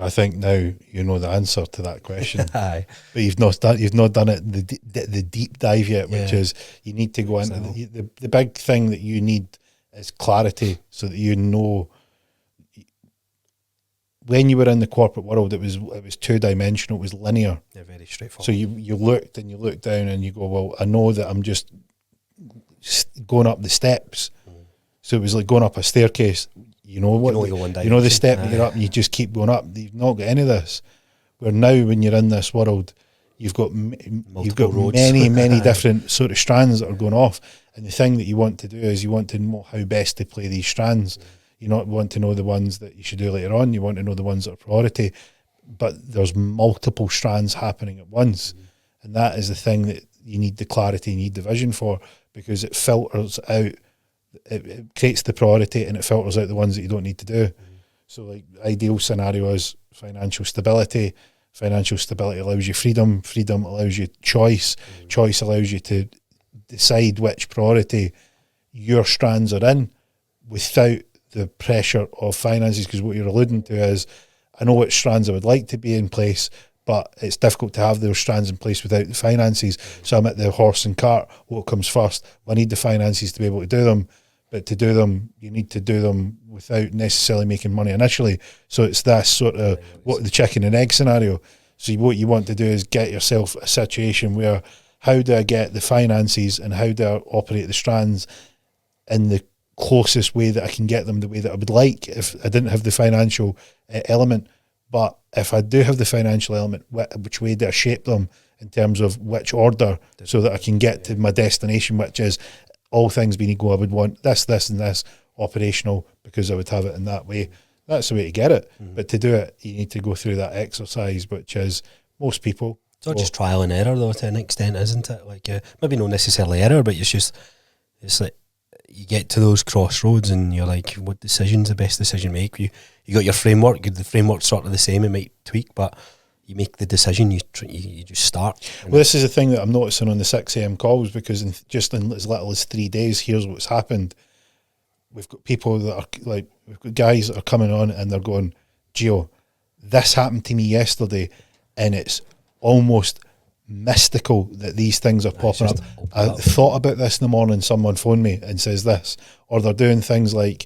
I think now you know the answer to that question. Aye. But you've not done it the deep dive yet, which is you need to go into the big thing that you need is clarity, so that you know. When you were in the corporate world, it was 2-dimensional, it was linear. Yeah, very straightforward. So you looked and you looked down and you go, well, I know that I'm just going up the steps. So it was like going up a staircase. You know what? You know the step that you're up, and you just keep going up. You've not got any of this. Where now, when you're in this world, you've got roads. many different sort of strands that are going off. And the thing that you want to do is you want to know how best to play these strands. You not want to know the ones that you should do later on. You want to know the ones that are priority. But there's multiple strands happening at once. And that is the thing that you need the clarity, you need the vision for, because it filters out, it creates the priority and it filters out the ones that you don't need to do. So like ideal scenario is financial stability. Financial stability allows you freedom. Freedom allows you choice. Choice allows you to decide which priority your strands are in without the pressure of finances, because what you're alluding to is, I know which strands I would like to be in place, but it's difficult to have those strands in place without the finances. So I'm at the horse and cart. What comes first? I need the finances to be able to do them, but to do them, you need to do them without necessarily making money initially. So it's that sort of what the chicken and egg scenario. So what you want to do is get yourself a situation where, how do I get the finances and how do I operate the strands in the closest way that I can get them the way that I would like if I didn't have the financial element. But if I do have the financial element, which way do I shape them in terms of which order, so that I can get to my destination, which is, all things being equal, I would want this, this and this operational, because I would have it in that way. That's the way to get it. But to do it, you need to go through that exercise, which is most people. It's not just trial and error though, to an extent, isn't it? Like maybe not necessarily error, but it's like you get to those crossroads and you're like, what decision's the best decision to make? You got your framework, the framework's sort of the same, it might tweak, but you make the decision, you just start. Well, this is the thing that I'm noticing on the 6 a.m. calls, because in as little as 3 days, here's what's happened. We've got people that are like, we've got guys that are coming on and they're going, Gio, this happened to me yesterday, and it's almost mystical that these things are popping up. I thought about this in the morning, someone phoned me and says this, or they're doing things like,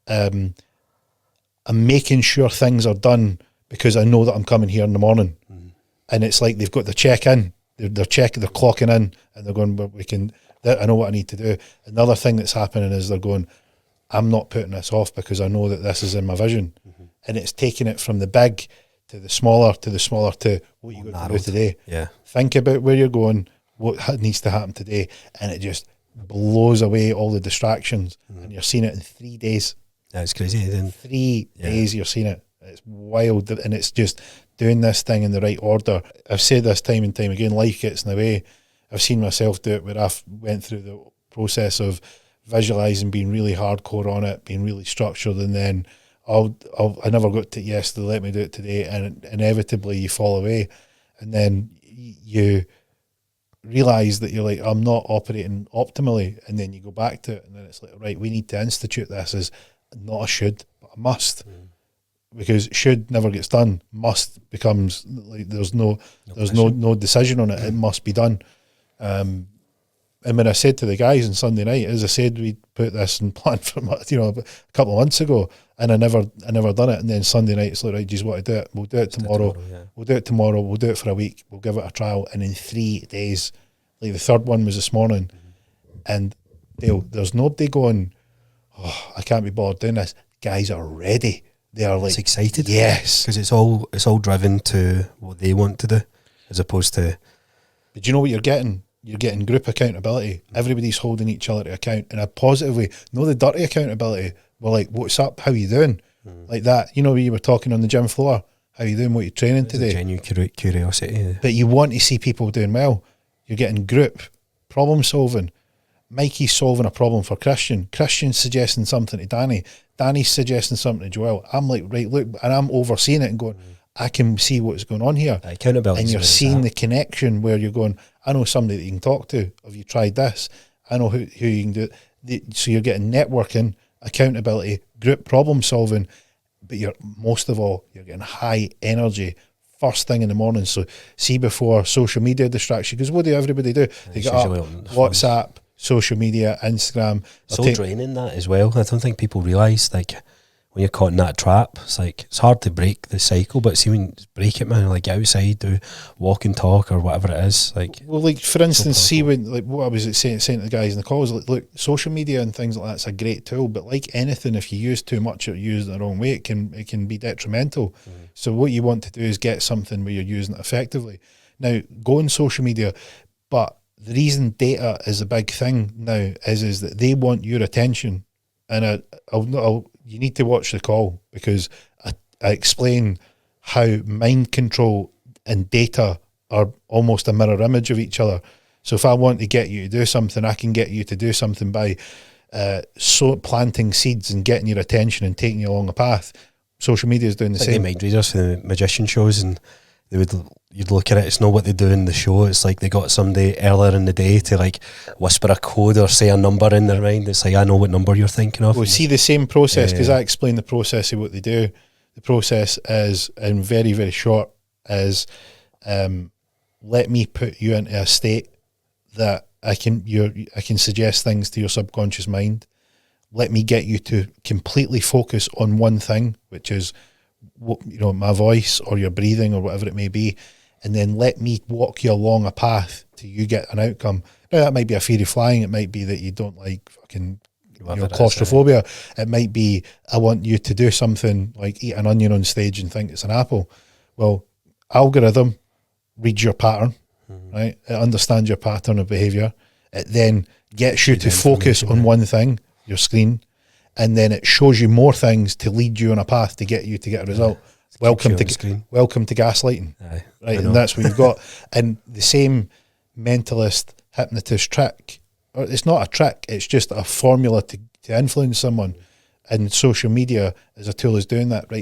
I'm making sure things are done because I know that I'm coming here in the morning. And it's like they've got the check in, they're clocking in, and they're going, well, I know what I need to do. Another thing that's happening is they're going, I'm not putting this off because I know that this is in my vision. And it's taking it from the big to the smaller to what you got to do today. Yeah. Think about where you're going, what needs to happen today, and it just blows away all the distractions. And you're seeing it in 3 days. That's crazy. In 3 days you're seeing it. It's wild, and it's just doing this thing in the right order. I've said this time and time again, life gets in the way. I've seen myself do it where I've went through the process of visualising, being really hardcore on it, being really structured, and then I never got to it yesterday, let me do it today, and inevitably you fall away, and then you realise that you're like, I'm not operating optimally, and then you go back to it, and then it's like, right, we need to institute this as not a should, but a must. Because should never gets done, must becomes like there's no decision on it. It must be done. And when I said to the guys on Sunday night, as I said, we'd put this in plan for a couple of months ago, and I never done it. And then Sunday night, it's like, right, geez, what to do it? We'll do it tomorrow. We'll do it tomorrow. We'll do it for a week. We'll give it a trial. And in 3 days, like the third one was this morning, and there's nobody going, oh, I can't be bothered doing this. Guys are ready. They are like excited, yes, because it's all driven to what they want to do, as opposed to. But you know what you're getting? You're getting group accountability. Everybody's holding each other to account in a positive way. No, the dirty accountability. We're like, what's up? How you doing? Like that. You know, you were talking on the gym floor. How you doing? What you training today? Genuine curiosity. But you want to see people doing well. You're getting group problem solving. Mikey's solving a problem for Christian. Christian's suggesting something to Danny. Danny's suggesting something to Joel. I'm like, right, look, and I'm overseeing it and going, I can see what's going on here. Accountability. And you're seeing the connection where you're going, I know somebody that you can talk to. Have you tried this? I know who you can do it. So you're getting networking, accountability, group problem solving, but most of all, you're getting high energy first thing in the morning. So see, before social media distracts you, because what do everybody do? They get up, WhatsApp, social media, Instagram. So draining that as well. I don't think people realise, like, when you're caught in that trap, it's hard to break the cycle, but see, when you break it, man, like, get outside, do walk and talk or whatever it is. Like, well, like, for instance, see, when, like, what I was saying to the guys in the calls, like, look, social media and things like that's a great tool, but like anything, if you use too much or use it the wrong way, it can be detrimental. So what you want to do is get something where you're using it effectively. Now, go on social media, but the reason data is a big thing now is that they want your attention, and you need to watch the call, because I explain how mind control and data are almost a mirror image of each other. So if I want to get you to do something, I can get you to do something by planting seeds and getting your attention and taking you along a path. Social media is doing the same. The mind readers for the magician shows, and you'd look at it, it's not what they do in the show. It's like they got somebody earlier in the day to, like, whisper a code or say a number in their mind. It's like, I know what number you're thinking of. Well, see, the same process, because I explain the process of what they do. The process is, in very, very short, is let me put you into a state that I can suggest things to your subconscious mind. Let me get you to completely focus on one thing, which is, my voice or your breathing or whatever it may be, and then let me walk you along a path till you get an outcome. Now, that might be a fear of flying. It might be that you don't like fucking claustrophobia. It might be, I want you to do something like eat an onion on stage and think it's an apple. Well, algorithm reads your pattern, right? It understands your pattern of behaviour. It then gets you to focus on one thing, your screen, and then it shows you more things to lead you on a path to get you to get a result. Welcome to gaslighting, right? And that's what you've got. And the same mentalist hypnotist trick, or it's not a trick, it's just a formula to influence someone. And social media as a tool is doing that, right?